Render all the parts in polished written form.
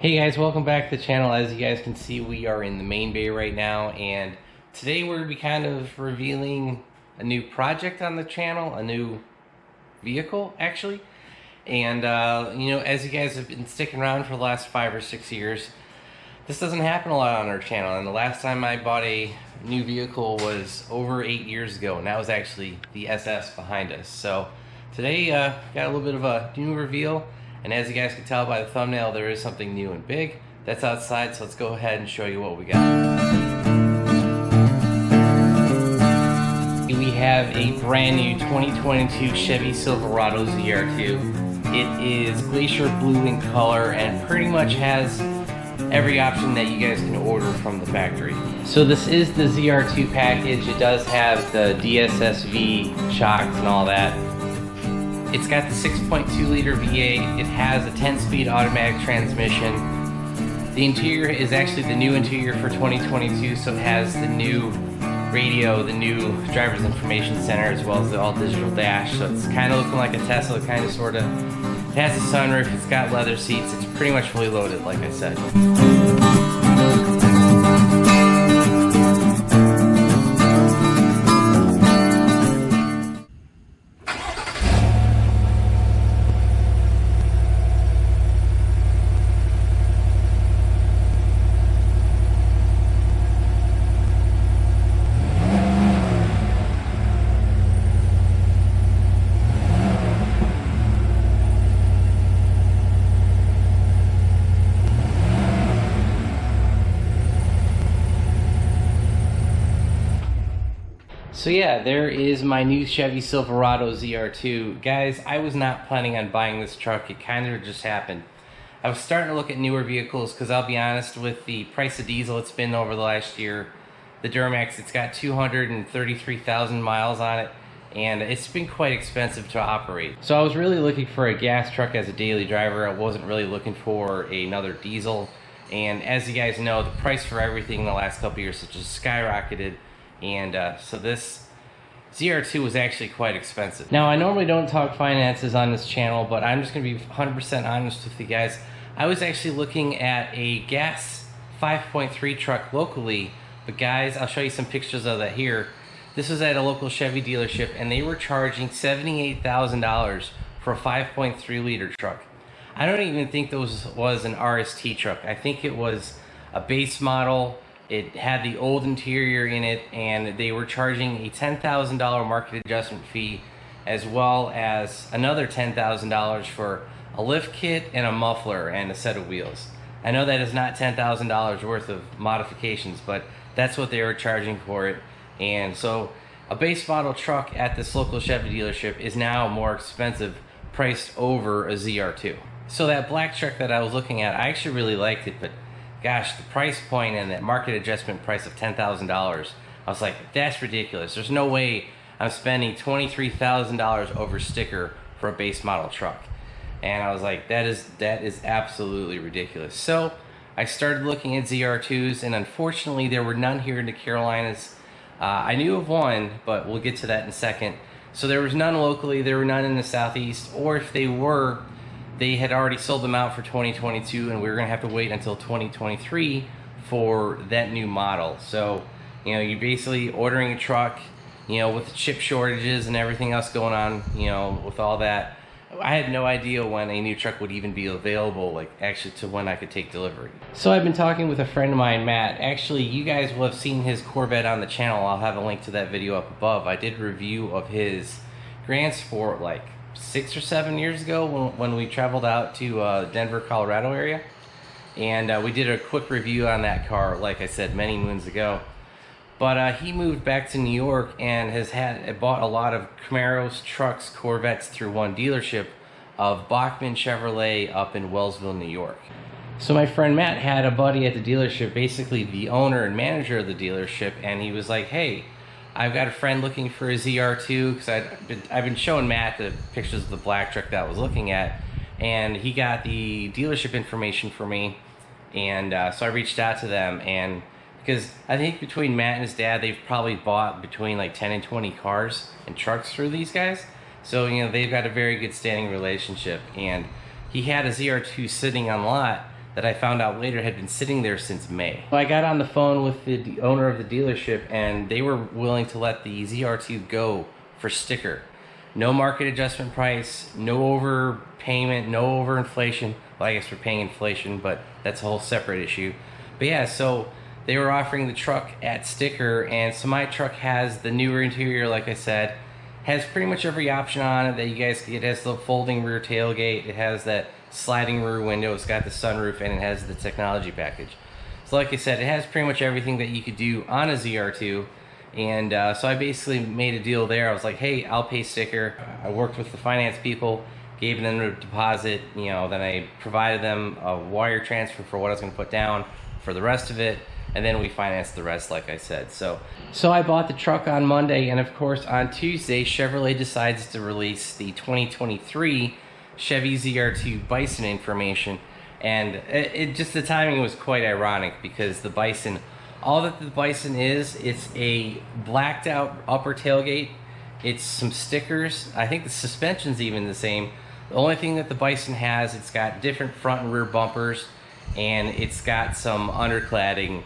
Hey guys, welcome back to the channel. As you guys can see, we are in the main bay right now, and today we're going to be kind of revealing a new project on the channel, a new vehicle actually. And as you guys have been sticking around for the last 5 or 6 years, this doesn't happen a lot on our channel, and the last time I bought a new vehicle was over 8 years ago, and that was actually the SS behind us. So today got a little bit of a new reveal. And as you guys can tell by the thumbnail, there is something new and big that's outside, so let's go ahead and show you what we got. We have a brand new 2022 Chevy Silverado Zr2. It is glacier blue in color and pretty much has every option that you guys can order from the factory. So this is the Zr2 package. It does have the DSSV shocks and all that. It's got the 6.2 liter V8, it has a 10-speed automatic transmission. The interior is actually the new interior for 2022, so it has the new radio, the new driver's information center, as well as the all-digital dash. So it's kind of looking like a Tesla, kind of, sort of. It has a sunroof, it's got leather seats, it's pretty much fully loaded, like I said. So yeah, there is my new Chevy Silverado Zr2. Guys, I was not planning on buying this truck. It kind of just happened. I was starting to look at newer vehicles because I'll be honest, with the price of diesel it's been over the last year, the Duramax, it's got 233,000 miles on it, and it's been quite expensive to operate. So I was really looking for a gas truck as a daily driver. I wasn't really looking for another diesel. And as you guys know, the price for everything in the last couple of years has just skyrocketed. And so this Zr2 was actually quite expensive. Now, I normally don't talk finances on this channel, but I'm just going to be 100% honest with you guys. I was actually looking at a gas 5.3 truck locally, but guys, I'll show you some pictures of that here. This was at a local Chevy dealership, and they were charging $78,000 for a 5.3 liter truck. I don't even think this was an RST truck. I think it was a base model. It had the old interior in it, and they were charging a $10,000 market adjustment fee, as well as another $10,000 for a lift kit and a muffler and a set of wheels. I know that is not $10,000 worth of modifications, but that's what they were charging for it. And so a base model truck at this local Chevy dealership is now more expensive, priced over a Zr2. So that black truck that I was looking at, I actually really liked it, but gosh, the price point and that market adjustment price of $10,000, I was like, that's ridiculous. There's no way I'm spending $23,000 over sticker for a base model truck. And I was like, that is absolutely ridiculous. So I started looking at Zr2s, and unfortunately there were none here in the Carolinas. I knew of one, but we'll get to that in a second. So there was none locally, there were none in the Southeast, or if they were, they had already sold them out for 2022, and we were going to have to wait until 2023 for that new model. So, you're basically ordering a truck, with the chip shortages and everything else going on, with all that. I had no idea when a new truck would even be available, like actually to when I could take delivery. So I've been talking with a friend of mine, Matt. Actually, you guys will have seen his Corvette on the channel. I'll have a link to that video up above. I did a review of his Grand Sport like 6 or 7 years ago when we traveled out to Denver, Colorado area, and we did a quick review on that car, like I said, many moons ago. But he moved back to New York and has bought a lot of Camaros, trucks, Corvettes through one dealership of Bachman Chevrolet up in Wellsville, New York. So my friend Matt had a buddy at the dealership, basically the owner and manager of the dealership, and he was like, hey, I've got a friend looking for a Zr2, because I've been showing Matt the pictures of the black truck that I was looking at, and he got the dealership information for me, and so I reached out to them, and because I think between Matt and his dad, they've probably bought between like 10 and 20 cars and trucks through these guys, so they've got a very good standing relationship. And he had a Zr2 sitting on lot that I found out later had been sitting there since May. I got on the phone with the owner of the dealership, and they were willing to let the ZR2 go for sticker. No market adjustment price, no overpayment, no overinflation. Well, I guess we're paying inflation, but that's a whole separate issue. But yeah, so they were offering the truck at sticker, and so my truck has the newer interior, like I said, has pretty much every option on it that you guys get. It has the folding rear tailgate, it has that sliding rear window, it's got the sunroof, and it has the technology package. So like I said, it has pretty much everything that you could do on a ZR2. And so I basically made a deal there. I was like, hey, I'll pay sticker. I worked with the finance people, gave them a deposit, you know, then I provided them a wire transfer for what I was gonna put down for the rest of it, and then we financed the rest, like I said. So I bought the truck on Monday, and of course on Tuesday, Chevrolet decides to release the 2023 Chevy ZR2 Bison information. And it just, the timing was quite ironic, because the Bison, all that the Bison is, it's a blacked out upper tailgate, it's some stickers, I think the suspension's even the same. The only thing that the Bison has, it's got different front and rear bumpers, and it's got some undercladding,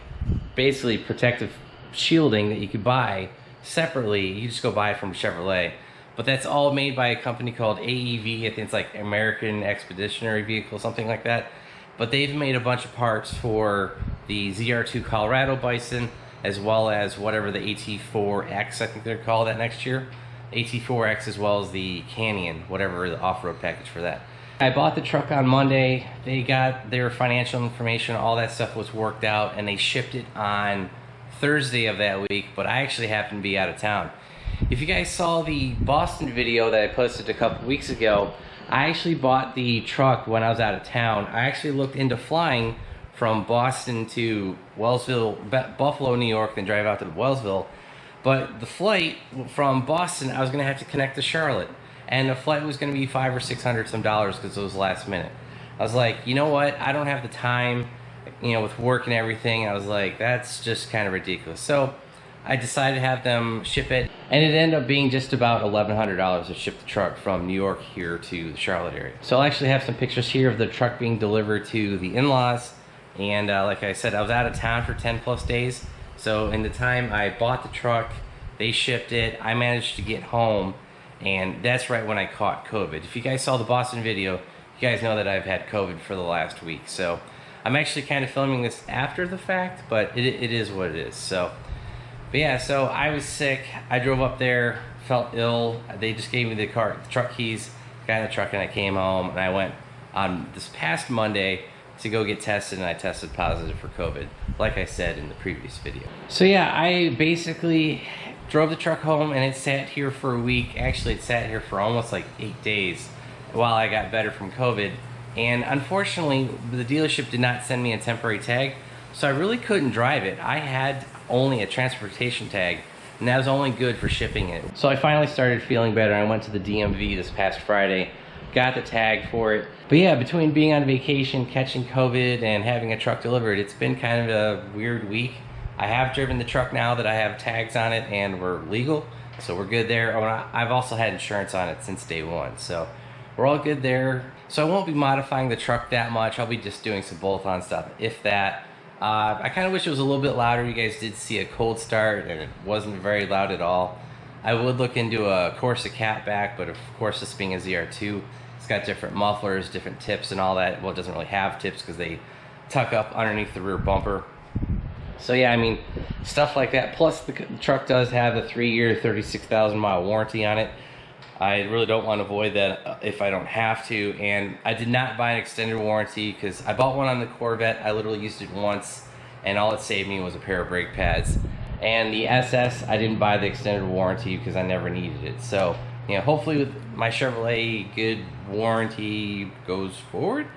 basically protective shielding that you could buy separately. You just go buy it from Chevrolet. But that's all made by a company called AEV, I think it's like American Expeditionary Vehicle, something like that. But they've made a bunch of parts for the ZR2 Colorado Bison, as well as whatever the AT4X, I think they're called that next year. AT4X, as well as the Canyon, whatever the off-road package for that. I bought the truck on Monday. They got their financial information, all that stuff was worked out, and they shipped it on Thursday of that week, but I actually happened to be out of town. If you guys saw the Boston video that I posted a couple weeks ago, I actually bought the truck when I was out of town. I actually looked into flying from Boston to Wellsville, Buffalo, New York, then drive out to Wellsville. But the flight from Boston, I was gonna have to connect to Charlotte. And the flight was gonna be $500 or $600 some dollars, because it was last minute. I was like, you know what? I don't have the time, you know, with work and everything. I was like, that's just kind of ridiculous. So I decided to have them ship it, and it ended up being just about $1,100 to ship the truck from New York here to the Charlotte area. So I'll actually have some pictures here of the truck being delivered to the in-laws. And like I said, I was out of town for 10 plus days. So in the time I bought the truck, they shipped it, I managed to get home, and that's right when I caught COVID. If you guys saw the Boston video, you guys know that I've had COVID for the last week. So I'm actually kind of filming this after the fact, but it is what it is. So, but yeah, so I was sick. I drove up there, felt ill. They just gave me the truck keys, got in the truck, and I came home, and I went on this past Monday to go get tested, and I tested positive for COVID, like I said in the previous video. So yeah, I basically drove the truck home, and it sat here for a week. Actually, it sat here for almost like 8 days while I got better from COVID. And unfortunately, the dealership did not send me a temporary tag, so I really couldn't drive it. I had only a transportation tag, and that was only good for shipping it. So I finally started feeling better. I went to the DMV this past Friday, got the tag for it. But yeah, between being on vacation, catching COVID, and having a truck delivered, it's been kind of a weird week. I have driven the truck now that I have tags on it and we're legal, so we're good there. Oh, and I've also had insurance on it since day one, so we're all good there. So I won't be modifying the truck that much. I'll be just doing some bolt-on stuff, if that. I kind of wish it was a little bit louder. You guys did see a cold start, and it wasn't very loud at all. I would look into a Corsa catback, but of course, this being a ZR2, it's got different mufflers, different tips and all that. Well, it doesn't really have tips because they tuck up underneath the rear bumper. So yeah, I mean, stuff like that. Plus, the truck does have a 3-year, 36,000 mile warranty on it. I really don't want to avoid that if I don't have to. And I did not buy an extended warranty because I bought one on the Corvette. I literally used it once, and all it saved me was a pair of brake pads. And the SS, I didn't buy the extended warranty because I never needed it. So, you know, hopefully with my Chevrolet, good warranty goes forward.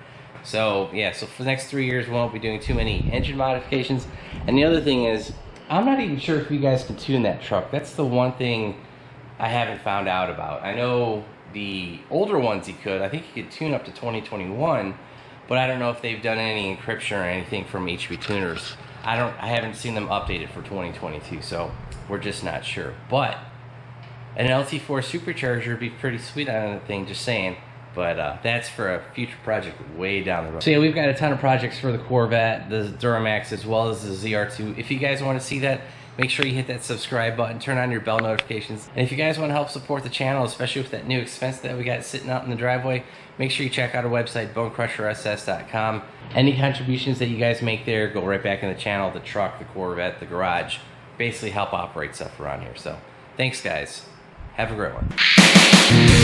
So yeah, so for the next 3 years we won't be doing too many engine modifications. And the other thing is, I'm not even sure if you guys can tune that truck. That's the one thing I haven't found out about. I know the older ones you could. I think you could tune up to 2021, but I don't know if they've done any encryption or anything from HB tuners. I haven't seen them updated for 2022, so we're just not sure. But an LT4 supercharger would be pretty sweet on the thing, just saying. But that's for a future project way down the road. So yeah, we've got a ton of projects for the Corvette, the Duramax, as well as the ZR2. If you guys want to see that, make sure you hit that subscribe button, turn on your bell notifications. And if you guys want to help support the channel, especially with that new expense that we got sitting out in the driveway, make sure you check out our website, BonecrrusherSS.com. Any contributions that you guys make there go right back in the channel, the truck, the Corvette, the garage. Basically help operate stuff around here. So thanks guys. Have a great one.